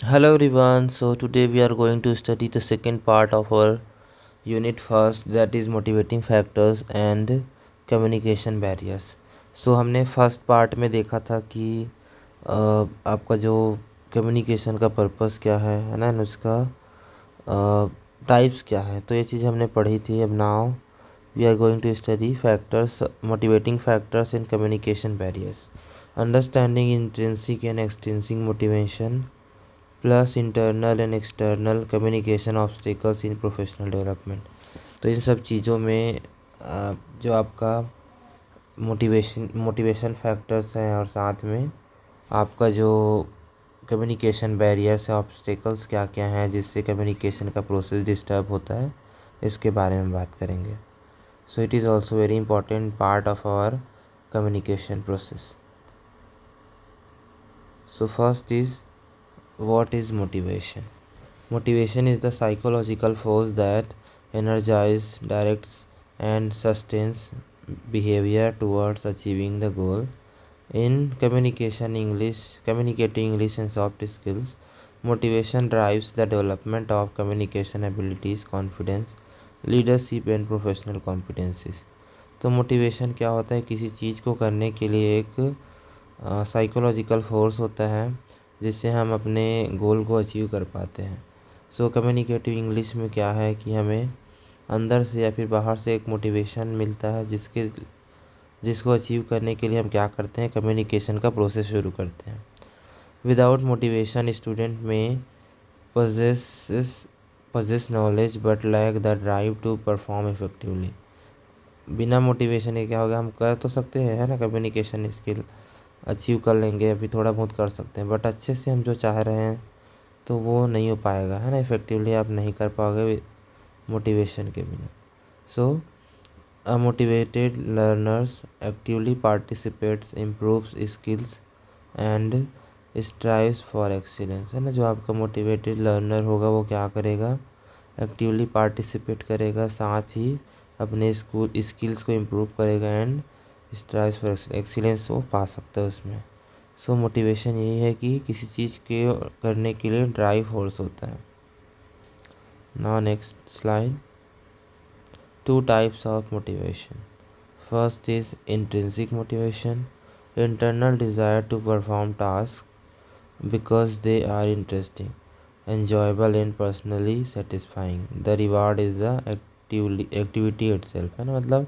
Hello everyone. So today we are going to study the second part of our unit first, that is motivating factors and communication barriers. So हमने first part में देखा था कि आपका जो communication का purpose क्या है ना, and उसका टाइप्स क्या है, तो ये चीज़ हमने पढ़ी थी. अब now we are going to study factors, motivating factors in communication barriers, understanding intrinsic and extrinsic motivation plus internal and external communication obstacles in professional development. तो इन सब चीज़ों में जो आपका मोटिवेशन फैक्टर्स हैं और साथ में आपका जो कम्युनिकेशन बैरियर्स है, ऑब्स्टिकल्स क्या क्या हैं जिससे कम्युनिकेशन का प्रोसेस डिस्टर्ब होता है, इसके बारे में बात करेंगे. So it is also very important part of our communication process. So first is, what is motivation? Motivation is the psychological force that energizes, directs, and sustains behavior towards achieving the goal. In communicating English and soft skills, motivation drives the development of communication abilities, confidence, leadership, and professional competencies. तो motivation क्या होता है? किसी चीज़ को करने के लिए एक साइकोलॉजिकल फोर्स होता है जिससे हम अपने गोल को अचीव कर पाते हैं. सो कम्युनिकेटिव इंग्लिश में क्या है कि हमें अंदर से या फिर बाहर से एक मोटिवेशन मिलता है जिसको अचीव करने के लिए हम क्या करते हैं, कम्युनिकेशन का प्रोसेस शुरू करते हैं. विदाउट मोटिवेशन स्टूडेंट में possess knowledge but lack the drive to perform effectively. बिना मोटिवेशन के क्या होगा, हम कर तो सकते हैं है ना, कम्युनिकेशन स्किल अचीव कर लेंगे, अभी थोड़ा बहुत कर सकते हैं, बट अच्छे से हम जो चाह रहे हैं तो वो नहीं हो पाएगा है ना, इफ़ेक्टिवली आप नहीं कर पाओगे मोटिवेशन के बिना. So a motivated learners actively participates, improves skills and strives for excellence, है ना. जो आपका मोटिवेटेड लर्नर होगा वो क्या करेगा, एक्टिवली पार्टिसिपेट करेगा, साथ ही अपने स्किल्स को इम्प्रूव करेगा एंड स्ट्राइव्स फॉर एक्सीलेंस वो पा सकता है उसमें. सो मोटिवेशन यही है कि किसी चीज़ के करने के लिए ड्राइव फोर्स होता है. Now next slide. Two types of motivation. First is intrinsic motivation, internal desire to perform task because they are interesting, enjoyable and personally satisfying. The reward is the activity itself, है ना. मतलब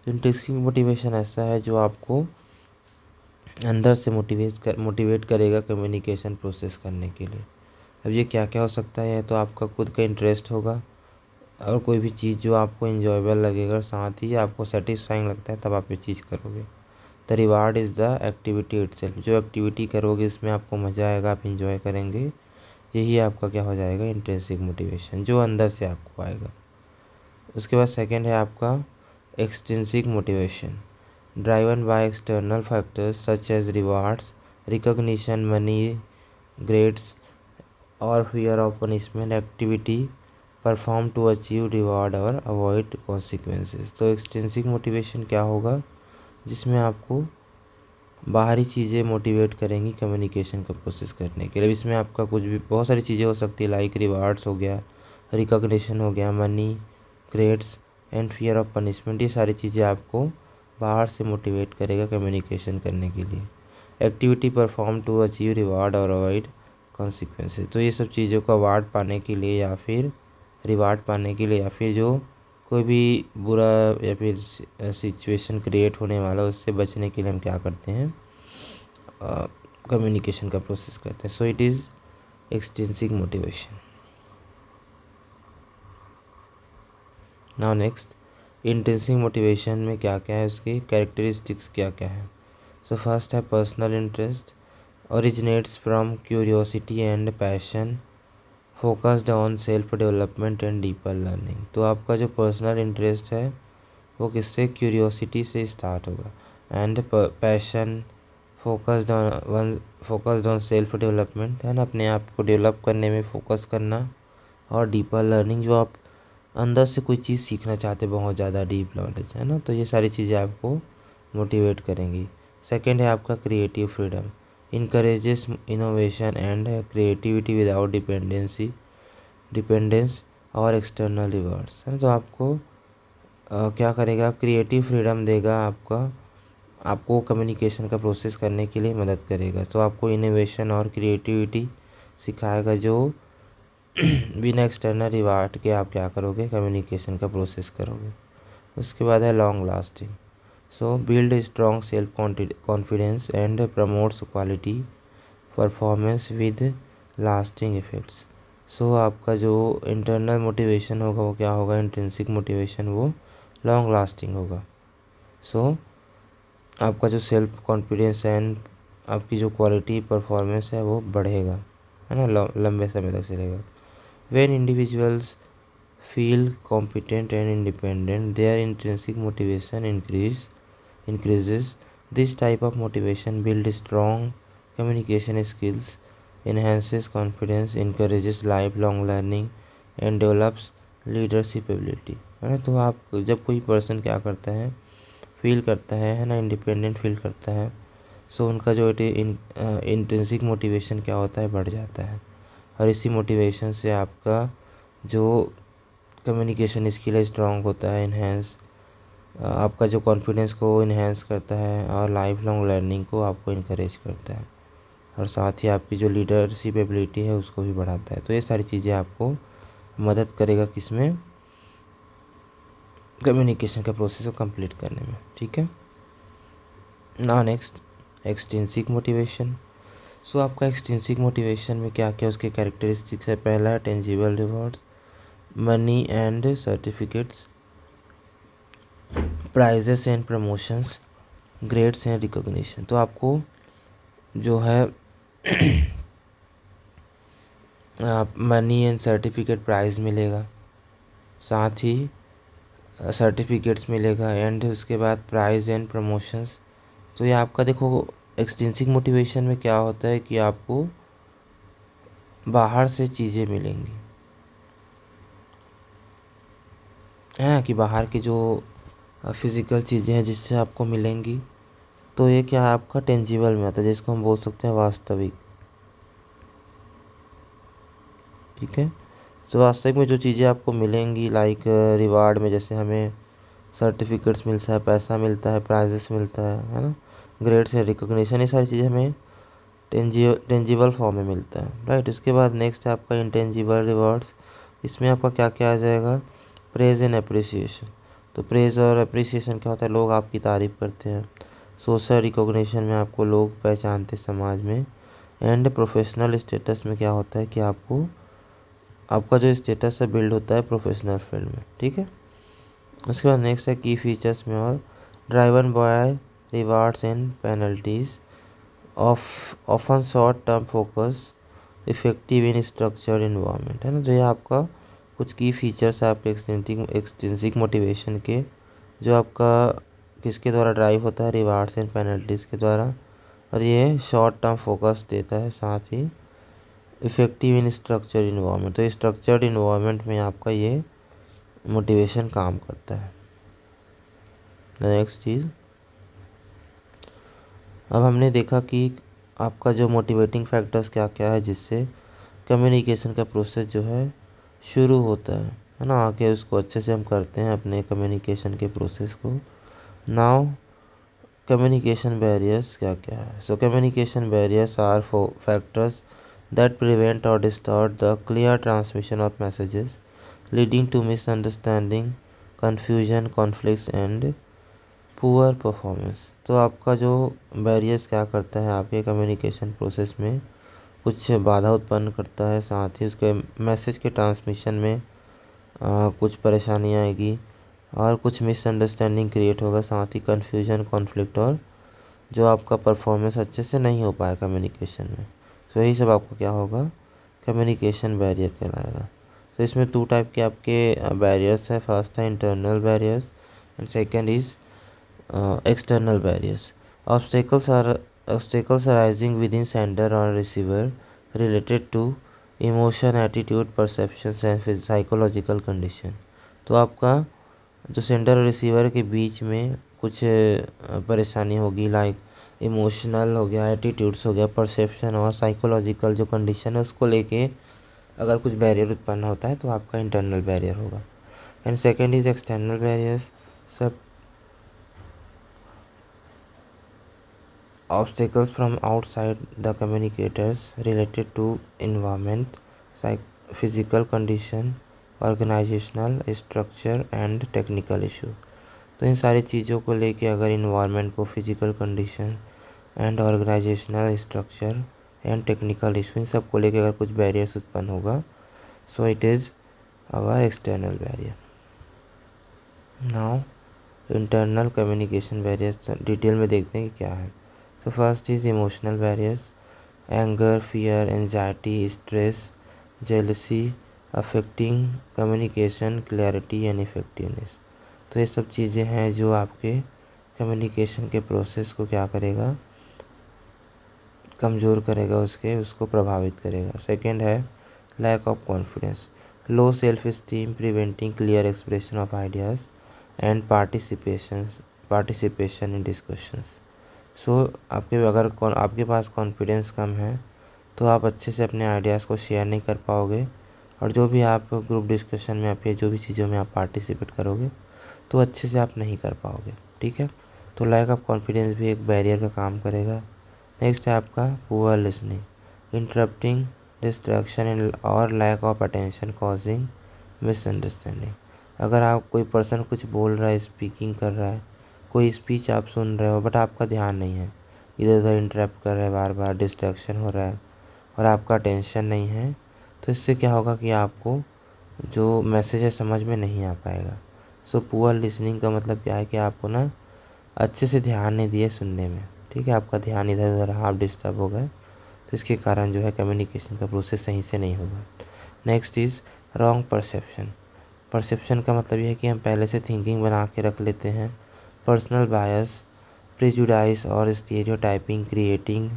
intrinsic motivation ऐसा है जो आपको अंदर से motivate करेगा कम्युनिकेशन प्रोसेस करने के लिए. अब ये क्या क्या हो सकता है, तो आपका खुद का इंटरेस्ट होगा और कोई भी चीज़ जो आपको इन्जॉयबल लगेगा और साथ ही आपको सेटिस्फाइंग लगता है तब आप ये चीज़ करोगे. The reward is the activity itself. जो एक्टिविटी करोगे इसमें आपको मज़ा आएगा, आप इंजॉय करेंगे, यही आपका क्या हो जाएगा, इंट्रिंसिक मोटिवेशन, जो अंदर से आपको आएगा. उसके बाद सेकंड है आपका extrinsic motivation, driven by external factors such as rewards, recognition, money, grades और fear of punishment, activity perform to achieve reward और अवॉइड कॉन्सिक्वेंसेस. तो एक्सट्रिंसिक मोटिवेशन क्या होगा, जिसमें आपको बाहरी चीज़ें मोटिवेट करेंगी कम्युनिकेशन का प्रोसेस करने के लिए. इसमें आपका कुछ भी बहुत सारी चीज़ें हो सकती है, लाइक रिवार्ड्स हो गया, रिकॉग्निशन हो गया, money, grades and fear of punishment. ये सारी चीज़ें आपको बाहर से मोटिवेट करेगा कम्युनिकेशन करने के लिए. Activity perform to achieve reward और अवॉइड कॉन्सिक्वेंसेस. तो ये सब चीज़ों को अवार्ड पाने के लिए या फिर रिवार्ड पाने के लिए या फिर जो कोई भी बुरा या फिर सिचुएशन क्रिएट होने वाला उससे बचने के लिए हम क्या करते हैं, कम्युनिकेशन का प्रोसेस करते हैं. सो it is extrinsic motivation. Now next, intrinsic motivation में क्या क्या है, उसकी कैरेक्टरिस्टिक्स क्या क्या है. सो फर्स्ट है personal interest, originates from curiosity and passion, focused on self development and deeper learning. तो आपका जो पर्सनल इंटरेस्ट है वो किससे, क्यूरियोसिटी से स्टार्ट होगा, and passion, focused on self development, है ना, अपने आप को डेवलप करने में फोकस करना, और डीपर लर्निंग, जो आप अंदर से कोई चीज़ सीखना चाहते हैं, बहुत ज़्यादा डीप नॉलेज, है ना. तो ये सारी चीज़ें आपको मोटिवेट करेंगी. सेकंड है आपका creative freedom, encourages innovation and creativity without dependence और एक्सटर्नल रिवॉर्ड्स, है ना। तो आपको क्या करेगा, क्रिएटिव फ्रीडम देगा, आपको कम्युनिकेशन का प्रोसेस करने के लिए मदद करेगा। तो आपको इनोवेशन और क्रिएटिविटी सिखाएगा, जो बिना एक्सटर्नल रिवार्ड के आप क्या करोगे, कम्युनिकेशन का प्रोसेस करोगे। उसके बाद है long lasting. So build strong self confidence and promotes quality performance with lasting effects. So आपका जो इंटरनल मोटिवेशन होगा वो क्या होगा, इंट्रिंसिक मोटिवेशन, वो लॉन्ग लास्टिंग होगा। सो आपका जो सेल्फ कॉन्फिडेंस एंड आपकी जो क्वालिटी परफॉर्मेंस है वो बढ़ेगा, है ना, लंबे समय तक चलेगा। When individuals feel competent and independent, their intrinsic motivation increases. This type of motivation builds strong communication skills, enhances confidence, encourages lifelong learning and develops leadership ability, है ना। तो आप जब कोई पर्सन क्या करता है, फील करता है ना, इंडिपेंडेंट फील करता है, सो उनका जो इंट्रिंसिक मोटिवेशन क्या होता है, बढ़ जाता है। और इसी मोटिवेशन से आपका जो कम्युनिकेशन स्किल है स्ट्रॉन्ग होता है, आपका जो कॉन्फिडेंस को इन्हेंस करता है और लाइफ लॉन्ग लर्निंग को आपको इनकरेज करता है, और साथ ही आपकी जो लीडरशिप एबिलिटी है उसको भी बढ़ाता है। तो ये सारी चीज़ें आपको मदद करेगा किसमें, कम्युनिकेशन का प्रोसेस को कंप्लीट करने में, ठीक है ना। Next, extrinsic motivation. सो आपका एक्सट्रिंसिक मोटिवेशन में क्या क्या उसके कैरेक्टरिस्टिक्स है। पहला है tangible rewards, money and certificates, prizes and promotions, grades and recognition. तो आपको जो है मनी एंड सर्टिफिकेट प्राइज़ मिलेगा, साथ ही सर्टिफिकेट्स मिलेगा, एंड उसके बाद प्राइज़ एंड प्रमोशंस। तो ये आपका देखो एक्सट्रिंसिक मोटिवेशन में क्या होता है कि आपको बाहर से चीज़ें मिलेंगी, है ना, कि बाहर की जो फिज़िकल चीज़ें हैं जिससे आपको मिलेंगी। तो ये क्या आपका टेंजिबल में आता है, जिसको हम बोल सकते हैं वास्तविक, ठीक है। तो वास्तविक में जो चीज़ें आपको मिलेंगी, लाइक रिवार्ड में जैसे हमें सर्टिफिकेट्स मिलता है, पैसा मिलता है, प्राइजेस मिलता है ना, ग्रेड्स है, रिकॉग्निशन, ये सारी चीज़ें हमें टेंजिबल फॉर्म में मिलता है, राइट। उसके बाद नेक्स्ट है आपका इंटेंजिबल रिवॉर्ड्स। इसमें आपका क्या क्या आ जाएगा, प्रेज एंड अप्रिसिएशन। तो प्रेज और अप्रिसिएशन क्या होता है, लोग आपकी तारीफ़ करते हैं। सोशल रिकॉग्निशन में आपको लोग पहचानते समाज में। एंड प्रोफेशनल स्टेटस में क्या होता है कि आपका जो स्टेटस है बिल्ड होता है प्रोफेशनल फील्ड में, ठीक है। उसके बाद नेक्स्ट है की फीचर्स में, और driven by rewards and penalties, often short term focus, effective in structured environment, है ना। तो ये आपका कुछ की फीचर्स है आपके एक्सट्रिंसिक मोटिवेशन के, जो आपका किसके द्वारा ड्राइव होता है, रिवार्ड्स एंड पेनल्टीज़ के द्वारा, और ये शॉर्ट टर्म फोकस देता है, साथ ही इफेक्टिव इन स्ट्रक्चर्ड इन्वायरमेंट। तो स्ट्रक्चर्ड इन्वायरमेंट में आपका ये मोटिवेशन काम करता है। नेक्स्ट चीज़, अब हमने देखा कि आपका जो मोटिवेटिंग फैक्टर्स क्या क्या है जिससे कम्युनिकेशन का प्रोसेस जो है शुरू होता है ना, आके उसको अच्छे से हम करते हैं अपने कम्युनिकेशन के प्रोसेस को। नाउ कम्युनिकेशन बैरियर्स क्या क्या है। So communication barriers are factors that prevent or distort the clear transmission of messages, leading to misunderstanding, confusion, conflicts and poor performance। तो आपका जो बैरियर्स क्या करता है, आपके कम्युनिकेशन प्रोसेस में कुछ बाधा उत्पन्न करता है, साथ ही उसके मैसेज के ट्रांसमिशन में कुछ परेशानी आएगी, और कुछ मिसअंडरस्टैंडिंग क्रिएट होगा, साथ ही कन्फ्यूजन, कॉन्फ्लिक्ट, और जो आपका परफॉर्मेंस अच्छे से नहीं हो पाया कम्युनिकेशन में। तो यही सब आपको क्या होगा, कम्युनिकेशन बैरियर कहलाएगा। तो इसमें 2 टाइप के आपके बैरियर्स हैं। फर्स्ट है internal barriers and second is external barriers. Obstacles arising within sender और receiver related to emotion, attitude, perception and psychological condition. तो आपका जो सेंडर और रिसीवर के बीच में कुछ परेशानी होगी, लाइक इमोशनल हो गया, एटीट्यूड्स हो गया, परसेप्शन और साइकोलॉजिकल जो कंडीशन है उसको लेके अगर कुछ बैरियर उत्पन्न होता है तो आपका इंटरनल बैरियर होगा। And second is external barriers, सब obstacles from outside the communicators related to environment, physical condition, organizational structure and technical issue। तो इन सारी चीज़ों को लेके अगर इन्वायरमेंट को, physical condition and organisational structure and technical issue, इन सब को लेके अगर कुछ बैरियर्स उत्पन्न होगा, so it is our external barrier. Now internal communication barriers detail में देखते हैं कि क्या है। So first is emotional barriers, anger, fear, anxiety, stress, jealousy affecting communication, clarity and effectiveness। तो ये सब चीज़ें हैं जो आपके कम्युनिकेशन के प्रोसेस को क्या करेगा, कमज़ोर करेगा, उसको प्रभावित करेगा। सेकेंड है lack of confidence, low self esteem preventing clear expression of ideas and participation in discussions. So आपके पास कॉन्फिडेंस कम है तो आप अच्छे से अपने आइडियाज़ को शेयर नहीं कर पाओगे, और जो भी आप ग्रुप डिस्कशन में या फिर जो भी चीज़ों में आप पार्टिसिपेट करोगे तो अच्छे से आप नहीं कर पाओगे। ठीक है, तो लैक ऑफ कॉन्फिडेंस भी एक बैरियर का काम करेगा। नेक्स्ट है आपका पुअर लिसनिंग, इंटरप्टिंग, डिस्ट्रैक्शन और lack of attention causing misunderstanding. अगर आप कोई पर्सन कुछ बोल रहा है, स्पीकिंग कर रहा है, कोई स्पीच आप सुन रहे हो बट आपका ध्यान नहीं है, इधर उधर इंटरप्ट कर रहे हैं, बार बार डिस्ट्रैक्शन हो रहा है और आपका टेंशन नहीं है, तो इससे क्या होगा कि आपको जो मैसेज है समझ में नहीं आ पाएगा। सो पुअर लिसनिंग का मतलब क्या है कि आपको ना अच्छे से ध्यान नहीं दिए सुनने में। ठीक है, आपका ध्यान इधर उधर आप डिस्टर्ब हो गए, तो इसके कारण जो है कम्युनिकेशन का प्रोसेस सही से नहीं होगा। Next is wrong perception. Perception का मतलब ये है कि हम पहले से थिंकिंग बना के रख लेते हैं, पर्सनल बायस, प्रेजुडाइज और stereotyping creating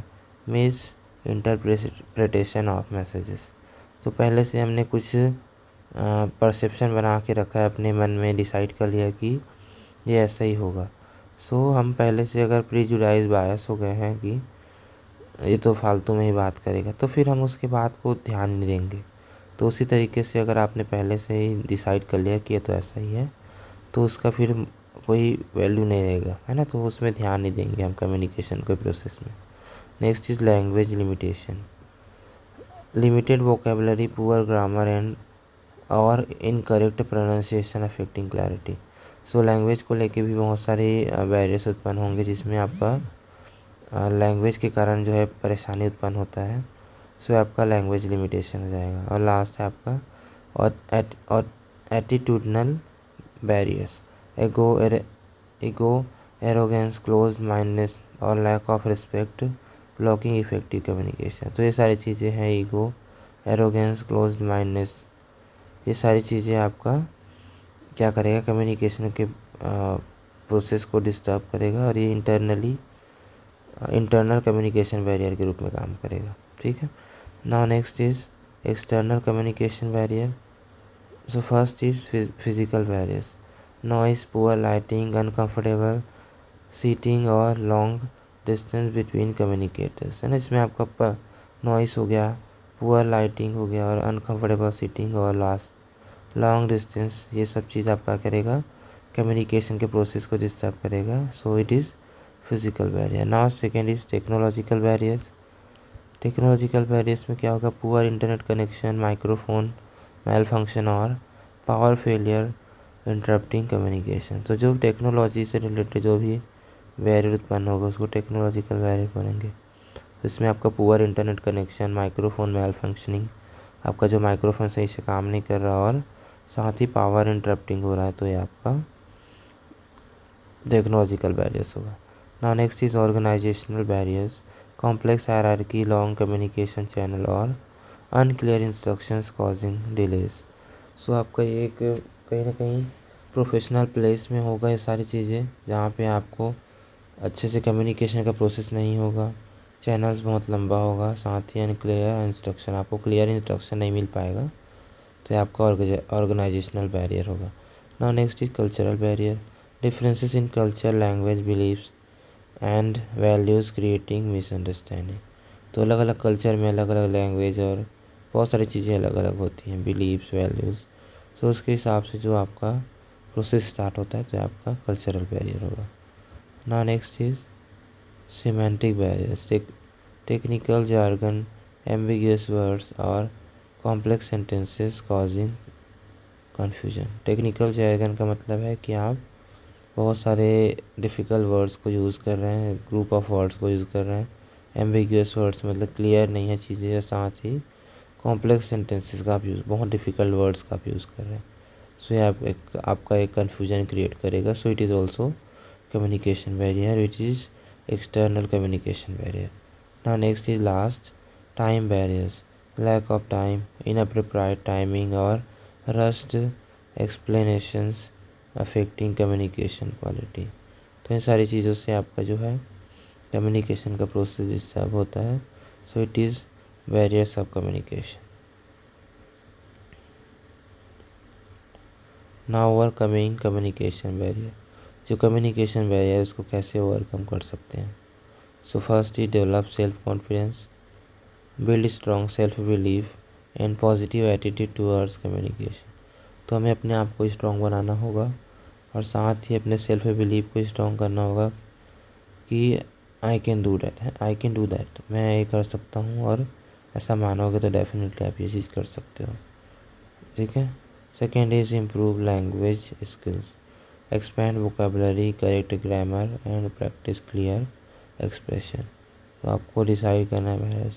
miss interpretation of messages. तो पहले से हमने कुछ परसेप्शन बना के रखा है, अपने मन में डिसाइड कर लिया कि ये ऐसा ही होगा। सो हम पहले से अगर प्रेजुडाइज बायस हो गए हैं कि ये तो फालतू में ही बात करेगा, तो फिर हम उसके बात को ध्यान नहीं देंगे। तो उसी तरीके से अगर आपने पहले से ही डिसाइड कर लिया कि ये तो ऐसा ही है, तो उसका फिर कोई वैल्यू नहीं रहेगा, है ना, तो उसमें ध्यान नहीं देंगे हम कम्युनिकेशन के प्रोसेस में। Next is language limitation, limited vocabulary, poor grammar and और incorrect pronunciation affecting clarity. So language को लेके भी बहुत सारे बैरियर्स उत्पन्न होंगे, जिसमें आपका लैंग्वेज के कारण जो है परेशानी उत्पन्न होता है। सो आपका लैंग्वेज लिमिटेशन हो जाएगा। और लास्ट है आपका और attitudinal barriers, ego, arrogance, close mindedness और lack of respect blocking effective communication. तो ये सारी चीज़ें हैं, ईगो, एरोगेंस, क्लोज माइंडनेस, ये सारी चीज़ें आपका क्या करेगा, कम्युनिकेशन के प्रोसेस को डिस्टर्ब करेगा, और ये इंटरनल कम्युनिकेशन बैरियर के रूप में काम करेगा। ठीक है, now next is external communication barrier. So first is physical barriers, noise, poor lighting, uncomfortable seating और लॉन्ग डिस्टेंस बिटवीन कम्युनिकेटर्स, है ना। इसमें आपका नॉइस हो गया, पुअर लाइटिंग हो गया और अनकंफर्टेबल सीटिंग और लॉन्ग डिस्टेंस, ये सब चीज़ आपका करेगा कम्युनिकेशन के प्रोसेस को डिस्टर्ब करेगा। So it is physical barrier. Now second is technological barriers. Technological barriers में क्या होगा, poor internet connection, microphone malfunction और पावर फेलियर इंटरप्टिंग कम्युनिकेशन। तो जो टेक्नोलॉजी से रिलेटेड जो भी बैरियर उत्पन्न होगा उसको टेक्नोलॉजिकल बैरियर बनेंगे। इसमें आपका poor internet connection, microphone malfunctioning, आपका जो माइक्रोफोन सही से काम नहीं कर रहा और साथ ही पावर इंटरप्टिंग हो रहा है, तो ये आपका टेक्नोलॉजिकल बैरियर्स होगा। Now next is organisational barriers, complex hierarchy, long communication channel और unclear instructions causing delays. So आपका ये एक कहीं ना कहीं प्रोफेशनल प्लेस में होगा ये सारी चीज़ें, जहाँ पे आपको अच्छे से कम्युनिकेशन का प्रोसेस नहीं होगा, चैनल्स बहुत लंबा होगा, साथ ही अनक्लियर इंस्ट्रक्शन, आपको क्लियर इंस्ट्रक्शन नहीं मिल पाएगा, तो ये आपका ऑर्गेनाइजेशनल बैरियर होगा। Now next is cultural barrier, differences in culture, language, beliefs, and values creating misunderstanding. तो अलग अलग कल्चर में अलग अलग लैंग्वेज और बहुत सारी चीज़ें अलग अलग होती हैं, बिलीव्स, वैल्यूज़। सो उसके हिसाब से जो आपका प्रोसेस स्टार्ट होता है तो आपका कल्चरल बैरियर होगा। ना next is semantic barriers, technical jargon, ambiguous words और complex sentences causing confusion. Technical jargon का मतलब है कि आप बहुत सारे डिफ़िकल्ट वर्ड्स को यूज़ कर रहे हैं, ग्रुप ऑफ वर्ड्स को यूज़ कर रहे हैं। एम्बिग्यूअस वर्ड्स मतलब क्लियर नहीं है चीज़ें, या साथ ही कॉम्प्लेक्स सेंटेंसेस का आप यूज़, बहुत डिफ़िकल्ट वर्ड्स का आप यूज़ कर रहे हैं। सो ये आपका एक कन्फ्यूजन क्रिएट करेगा। So it is also communication barrier, which is external communication barrier. Now next is last, time barriers, lack of time, inappropriate timing और rushed explanations affecting communication quality. तो इन सारी चीज़ों से आपका जो है कम्युनिकेशन का प्रोसेस डिस्टर्ब होता है। सो it is barriers of communication. Now overcoming communication barrier, जो कम्युनिकेशन बैरियर है उसको कैसे ओवरकम कर सकते हैं। सो first is develop self confidence, build strong self belief and positive attitude towards communication. तो हमें अपने आप को स्ट्रॉन्ग बनाना होगा और साथ ही अपने सेल्फ बिलीफ को स्ट्रॉन्ग करना होगा कि आई कैन डू दैट, मैं ये कर सकता हूँ, और ऐसा मानोगे तो डेफिनेटली आप ये चीज़ कर सकते हो। ठीक है। Second is improve language skills, expand vocabulary, correct grammar and practice clear expression. तो आपको डिसाइड करना है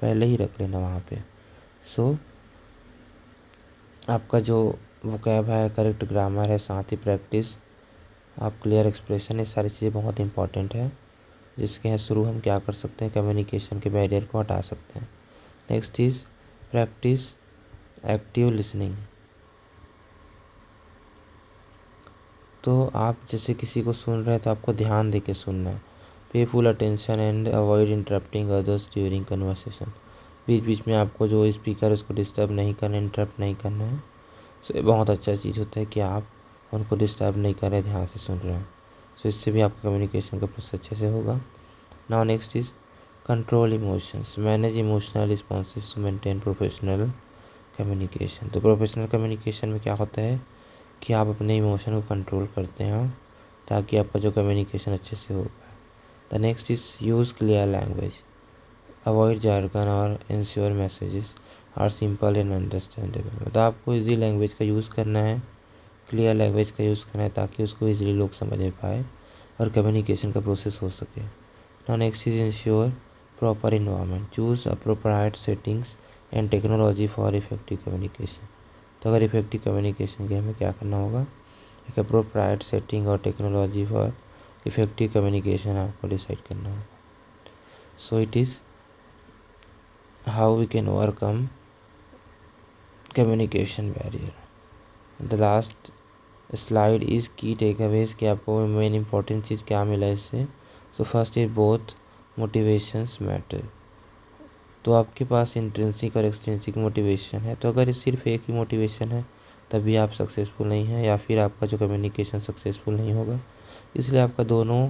पहले ही रख लेना वहाँ पे। सो आपका जो वोकैब है, करेक्ट ग्रामर है, साथ ही प्रैक्टिस, आप क्लियर एक्सप्रेशन, ये सारी चीज़ें बहुत इंपॉर्टेंट है, जिसके थ्रू हम क्या कर सकते हैं, कम्युनिकेशन के बैरियर को हटा सकते हैं। Next is practice active listening. तो आप जैसे किसी को सुन रहे हैं तो आपको ध्यान दे के सुनना है। Pay full attention and avoid interrupting others during conversation. बीच बीच में आपको जो स्पीकर उसको डिस्टर्ब नहीं करना, इंटरप्ट नहीं करना है। सो ये बहुत अच्छा चीज़ होता है कि आप उनको डिस्टर्ब नहीं कर रहे, ध्यान से सुन रहे हैं। सो इससे भी आपका कम्युनिकेशन का प्रोसेस अच्छे से होगा। Now next is control emotions, manage emotional responses to maintain professional communication. तो प्रोफेशनल कम्युनिकेशन में क्या होता है कि आप अपने इमोशन को कंट्रोल करते हैं ताकि आपका जो कम्युनिकेशन अच्छे से हो पाए। The next is use clear language, avoid jargon और ensure messages are simple and understandable. मतलब आपको इजी लैंग्वेज का यूज़ करना है, क्लियर लैंग्वेज का यूज़ करना है ताकि उसको इजीली लोग समझ पाए और कम्युनिकेशन का प्रोसेस हो सके। Now next is ensure proper environment, choose appropriate settings and technology for effective communication. तो अगर इफेक्टिव कम्युनिकेशन के हमें क्या करना होगा, एक अप्रोप्रिएट सेटिंग और टेक्नोलॉजी फॉर इफेक्टिव कम्युनिकेशन आपको डिसाइड करना होगा। So it is how we can overcome communication barrier. The last slide is key takeaways, कि आपको मेन इंपॉर्टेंट चीज़ क्या मिला इससे। So first is both motivations matter. तो आपके पास इंट्रिंसिक और एक्सट्रिंसिक मोटिवेशन है, तो अगर सिर्फ एक ही मोटिवेशन है तभी आप सक्सेसफुल नहीं हैं, या फिर आपका जो कम्युनिकेशन सक्सेसफुल नहीं होगा। इसलिए आपका दोनों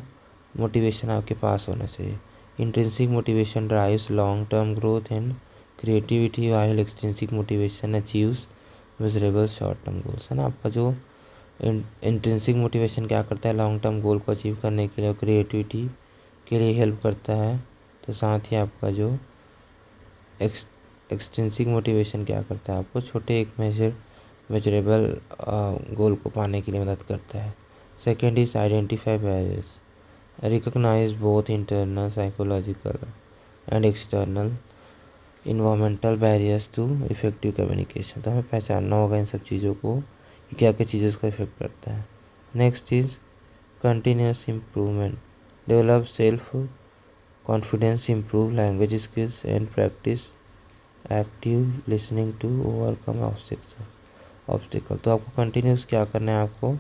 मोटिवेशन आपके पास होना चाहिए। Intrinsic motivation drives long term growth and creativity, while extrinsic motivation achieves measurable short term goals. है ना, आपका जो इंट्रिंसिक मोटिवेशन क्या करता है, लॉन्ग टर्म गोल को अचीव करने के लिए और क्रिएटिविटी के लिए हेल्प करता है। तो साथ ही आपका जो एक्सट्रिंसिक मोटिवेशन क्या करता है, आपको छोटे एक मेजरेबल गोल को पाने के लिए मदद करता है। Second is identify barriers, recognise both internal psychological and external environmental barriers to effective communication. तो हमें पहचानना होगा इन सब चीज़ों को कि क्या क्या चीज़ें उसको इफेक्ट करता है। Next is continuous improvement, develop self confidence, improve language skills and practice active listening to overcome obstacle. तो आपको कंटिन्यूस क्या करना है, आपको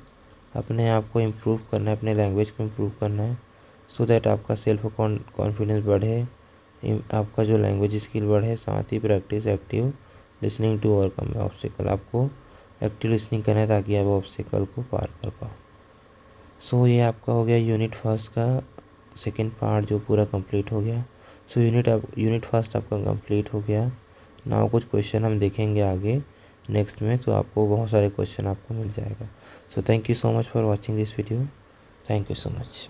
अपने आप को इम्प्रूव करना है, अपने लैंग्वेज को इम्प्रूव करना है, सो दैट आपका सेल्फ कॉन्फिडेंस बढ़े, आपका जो लैंग्वेज स्किल बढ़े, साथ ही practice active listening to overcome obstacle. आपको एक्टिव लिसनिंग करना है ताकि आप ऑब्स्टिकल को पार कर पाओ। सो ये आपका हो गया यूनिट फर्स्ट का सेकेंड पार्ट जो पूरा कंप्लीट हो गया। सो यूनिट फर्स्ट आपका कंप्लीट हो गया। नाउ कुछ क्वेश्चन हम देखेंगे आगे नेक्स्ट में, तो आपको बहुत सारे क्वेश्चन आपको मिल जाएगा। So thank you so much for watching this video. Thank you so much.